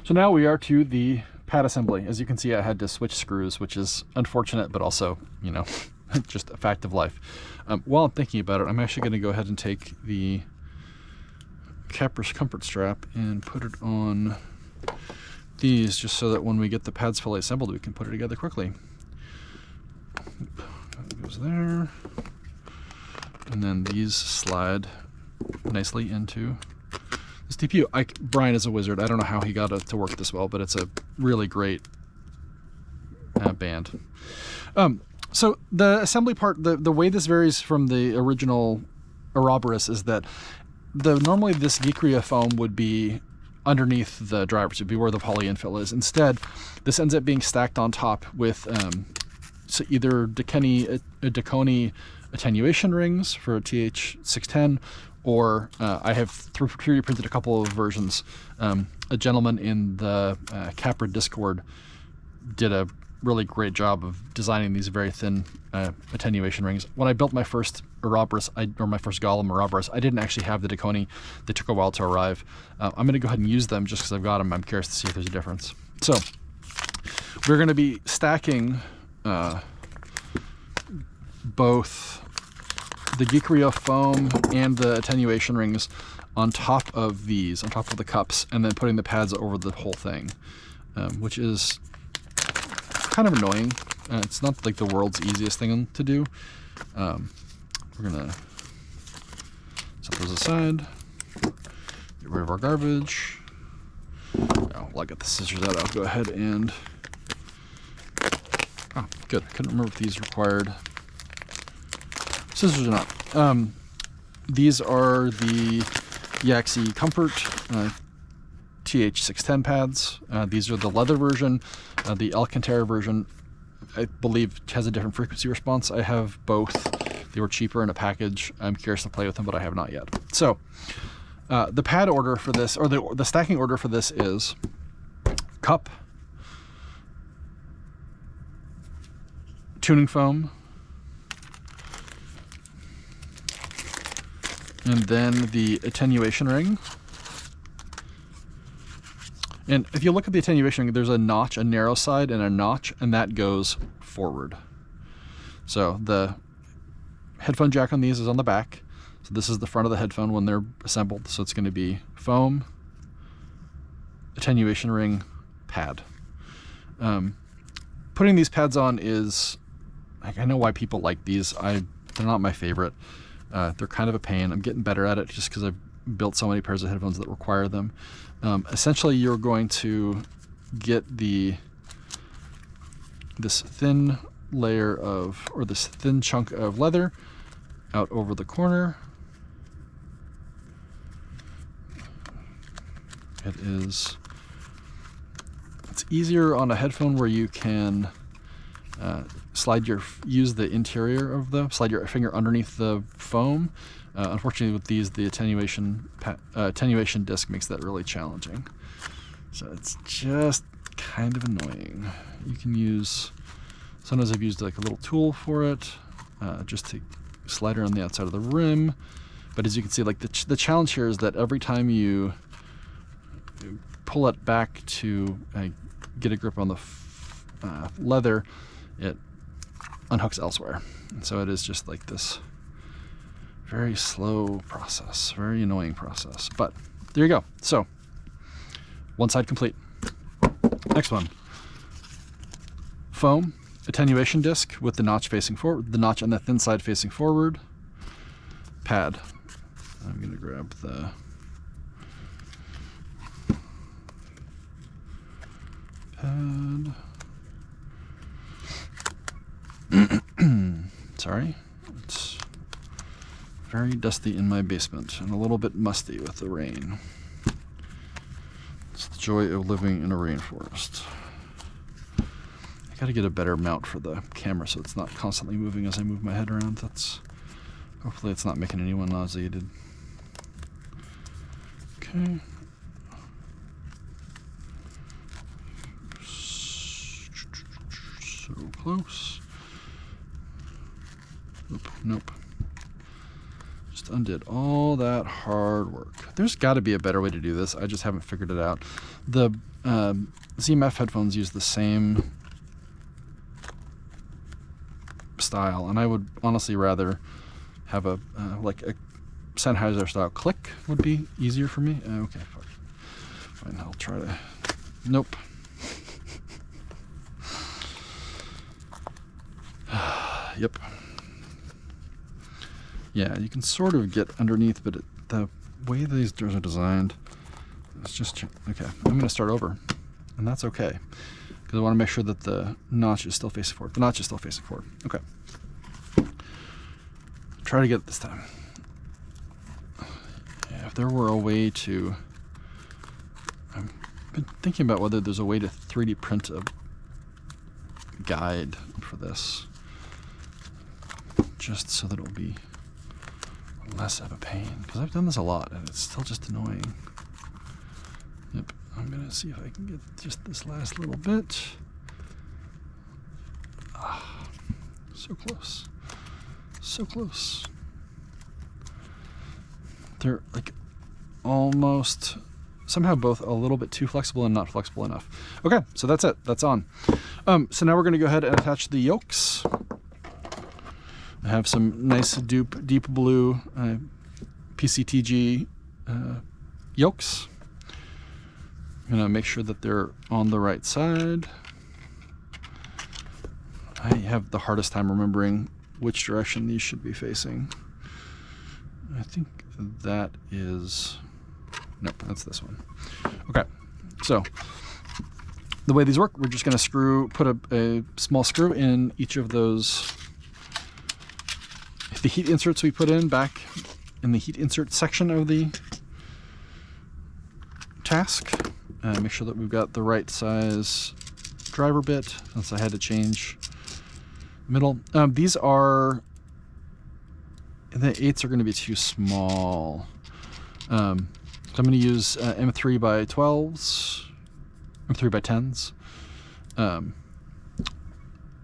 So now we are to the pad assembly. As you can see, I had to switch screws, which is unfortunate, but also, you know, just a fact of life. While I'm thinking about it, I'm actually going to go ahead and take the Capra's comfort strap and put it on these, just so that when we get the pads fully assembled, we can put it together quickly. That goes there. And then these slide nicely into this TPU. Brian is a wizard. I don't know how he got it to work this well, but it's a really great band. So the assembly part, the way this varies from the original Ouroboros is that normally this Gikria foam would be underneath the drivers. It'd be where the poly infill is. Instead, this ends up being stacked on top with so either Dakoni attenuation rings for a TH610, or I have 3D printed a couple of versions. A gentleman in the Capra Discord did a really great job of designing these very thin attenuation rings. When I built my first Ouroboros, or my first Golem Ouroboros, I didn't actually have the Dakoni. They took a while to arrive. I'm going to go ahead and use them just because I've got them. I'm curious to see if there's a difference. So we're going to be stacking both the Gikria foam and the attenuation rings on top of these, on top of the cups, and then putting the pads over the whole thing, which is kind of annoying. It's not like the world's easiest thing to do. We're gonna set those aside, get rid of our garbage. Oh, well, I got the scissors out. I'll go ahead and, oh, good. I couldn't remember if these required scissors or not. These are the Yaxi Comfort TH610 pads. These are the leather version. The Alcantara version, I believe, has a different frequency response. I have both. They were cheaper in a package. I'm curious to play with them, but I have not yet. So the pad order for this, or the stacking order for this, is cup, tuning foam, and then the attenuation ring. And if you look at the attenuation ring, there's a notch, a narrow side and a notch, and that goes forward. So the headphone jack on these is on the back. So this is the front of the headphone when they're assembled. So it's going to be foam, attenuation ring, pad. Putting these pads on is, I know why people like these. They're not my favorite. They're kind of a pain. I'm getting better at it just because I've built so many pairs of headphones that require them. Essentially, you're going to get this thin layer of, or this thin chunk of leather out over the corner. It's easier on a headphone where you can use the interior of slide your finger underneath the foam. Unfortunately, with these, the attenuation disc makes that really challenging. So it's just kind of annoying. You can use, sometimes I've used like a little tool for it, just to slide around the outside of the rim. But as you can see, like the challenge here is that every time you pull it back to get a grip on the leather, it unhooks elsewhere. And so it is just like this very slow process, very annoying process. But there you go. So one side complete. Next one. Foam attenuation disc with the notch facing forward, the notch on the thin side facing forward. Pad. I'm going to grab the pad. Sorry, it's very dusty in my basement and a little bit musty with the rain. It's the joy of living in a rainforest. I gotta get a better mount for the camera so it's not constantly moving as I move my head around. Hopefully it's not making anyone nauseated. Okay. So close. Nope. Just undid all that hard work. there's got to be a better way to do this. I just haven't figured it out. The ZMF headphones use the same style, and I would honestly rather have a like a Sennheiser style click would be easier for me. Okay, fine. I'll try to. Nope. Yep. Yeah, you can sort of get underneath, but the way these doors are designed, it's just okay. I'm going to start over, and that's okay because I want to make sure that the notch is still facing forward. The notch is still facing forward. Okay. Try to get it this time. Yeah, if there were a way to, I've been thinking about whether there's a way to 3D print a guide for this, just so that it'll be less of a pain, because I've done this a lot and it's still just annoying. Yep, I'm gonna see if I can get just this last little bit. So close, so close. They're like almost somehow both a little bit too flexible and not flexible enough. Okay, so that's it, that's on. So now we're gonna go ahead and attach the yokes. I have some nice deep blue PCTG yokes. I'm gonna make sure that they're on the right side. I have the hardest time remembering which direction these should be facing. I think that is, nope, that's this one. Okay, so the way these work, we're just gonna put a small screw in each of those. The heat inserts we put in back in the heat insert section of the task. Make sure that we've got the right size driver bit, since I had to change middle. These are, the 8s are going to be too small. So I'm going to use M3 by 12s, M3 by 10s.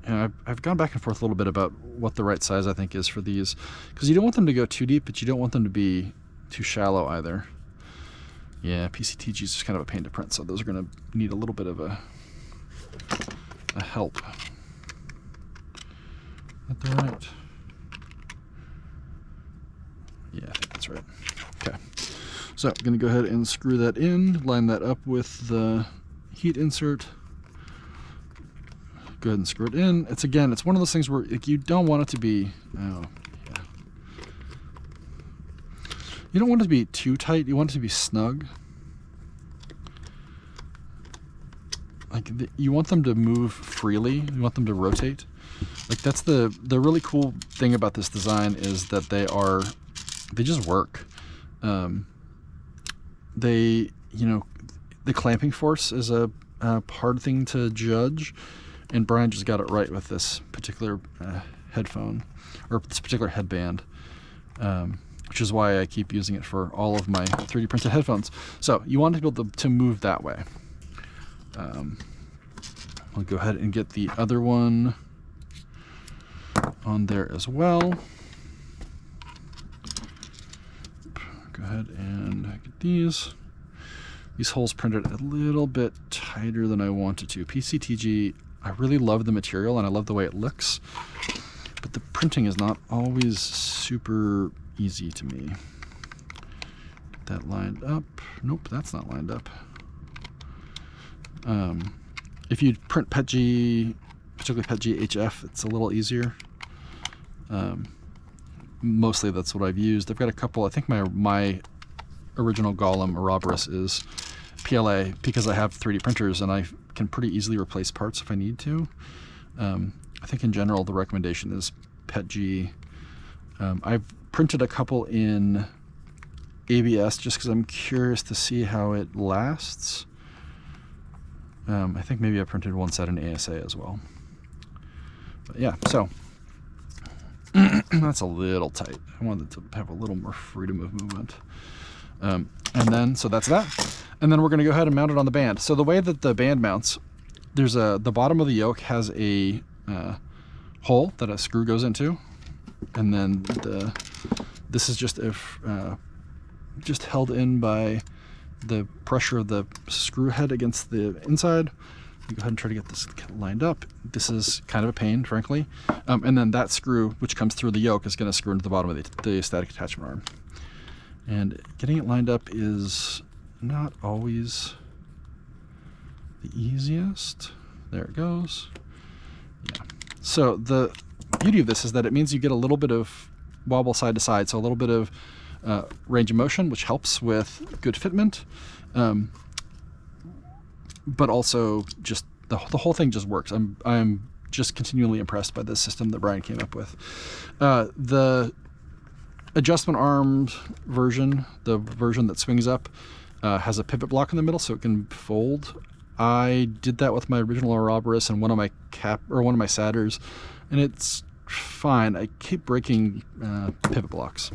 And I've gone back and forth a little bit about what the right size I think is for these, because you don't want them to go too deep, but you don't want them to be too shallow either. Yeah, PCTG is just kind of a pain to print, so those are going to need a little bit of a help. Is that right? Yeah, I think that's right. Okay, so I'm going to go ahead and screw that in, line that up with the heat insert. Go ahead and screw it in. It's one of those things where like, you don't want it to be, oh, yeah. You don't want it to be too tight. You want it to be snug. Like you want them to move freely. You want them to rotate. Like that's the really cool thing about this design is that they just work. The clamping force is a hard thing to judge. And Brian just got it right with this particular headphone, or this particular headband, which is why I keep using it for all of my 3D printed headphones. So you want to be able to move that way. I'll go ahead and get the other one on there as well. Go ahead and get these holes printed a little bit tighter than I wanted to. PCTG, I really love the material and I love the way it looks, but the printing is not always super easy to me. Get that lined up. Nope, that's not lined up. If you print PETG, particularly PETG HF, it's a little easier. Mostly that's what I've used. I've got a couple, I think my original Golem Ouroboros is PLA because I have 3D printers and I can pretty easily replace parts if I need to. I think in general the recommendation is PETG. I've printed a couple in ABS just because I'm curious to see how it lasts. I think maybe I printed one set in ASA as well. But yeah, so that's a little tight. I wanted to have a little more freedom of movement. And then, so that's that. And then we're going to go ahead and mount it on the band. So the way that the band mounts, there's the bottom of the yoke has a hole that a screw goes into, and then this is just a just held in by the pressure of the screw head against the inside. Go ahead and try to get this lined up. This is kind of a pain, frankly. And then that screw, which comes through the yoke, is going to screw into the bottom of the static attachment arm. And getting it lined up is not always the easiest. There it goes. Yeah. So the beauty of this is that it means you get a little bit of wobble side to side, so a little bit of range of motion, which helps with good fitment. But also just the whole thing just works. I'm just continually impressed by this system that Brian came up with. The adjustment arm version, the version that swings up, has a pivot block in the middle so it can fold. I did that with my original Ouroboros and one of my Satyrs, and it's fine. I keep breaking pivot blocks.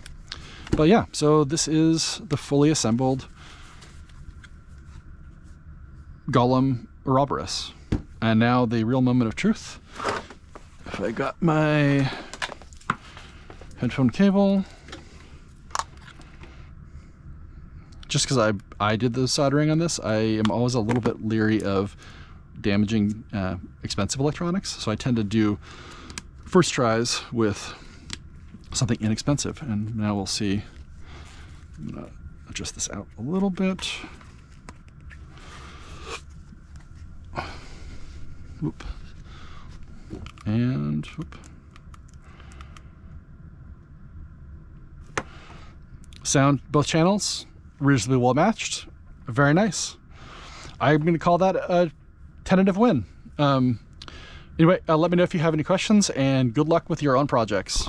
But yeah, so this is the fully assembled Golem Ouroboros. And now the real moment of truth. If I got my headphone cable, just because I did the soldering on this, I am always a little bit leery of damaging expensive electronics, so I tend to do first tries with something inexpensive. And now we'll see. I'm gonna adjust this out a little bit. Whoop. And whoop. Sound, both channels reasonably well matched. Very nice. I'm going to call that a tentative win. Anyway, let me know if you have any questions, and good luck with your own projects.